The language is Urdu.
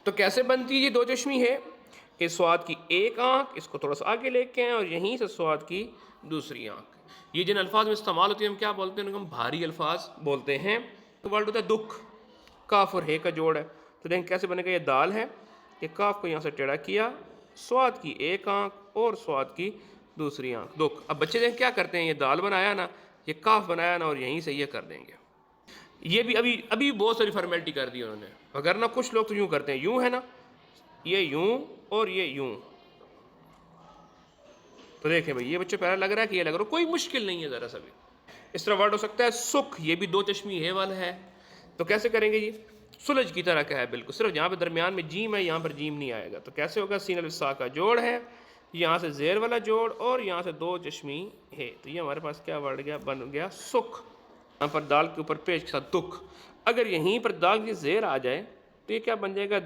تو کیسے بنتی ہے یہ دو چشمی ہے؟ کہ سواد کی ایک آنکھ، اس کو تھوڑا سا آگے لے کے آئیں، اور یہیں سے سواد کی دوسری آنکھ. یہ جن الفاظ میں استعمال ہوتی ہیں ہم کیا بولتے ہیں؟ ان کو ہم بھاری الفاظ بولتے ہیں. تو ورڈ ہوتا ہے دکھ، کاف اور ہے کا جوڑ ہے. تو دیکھیں کیسے بنے گا. یہ دال ہے، یہ کاف کو یہاں سے ٹیڑھا کیا، سواد کی ایک آنکھ اور سواد کی دوسری آنکھ، دکھ. اب بچے دیکھیں کیا کرتے ہیں، یہ دال بنایا نا، یہ کاف بنایا نا، اور یہیں سے یہ کر دیں گے. یہ بھی ابھی بہت ساری فارمیلٹی کر دی انہوں نے، وگرنہ کچھ لوگ تو یوں کرتے ہیں، یوں ہے نا، یہ یوں اور یہ یوں. تو دیکھیں بھئی یہ بچے پہلا لگ رہا ہے کہ یہ لگ رہا ہے، کوئی مشکل نہیں ہے ذرا سا بھی. اس طرح ورڈ ہو سکتا ہے سکھ، یہ بھی دو چشمی ہے والا ہے. تو کیسے کریں گے؟ یہ سلج کی طرح کا ہے بالکل، صرف یہاں پہ درمیان میں جیم ہے، یہاں پر جیم نہیں آئے گا. تو کیسے ہوگا؟ سین الف سا کا جوڑ ہے، یہاں سے زیر والا جوڑ، اور یہاں سے دو چشمی ہے. تو یہ ہمارے پاس کیا ورڈ گیا؟ بن گیا سکھ. یہاں پر دال کے اوپر پیش کے ساتھ دکھ. اگر یہیں پر دال کی زیر آ جائے تو یہ کیا بن جائے گا؟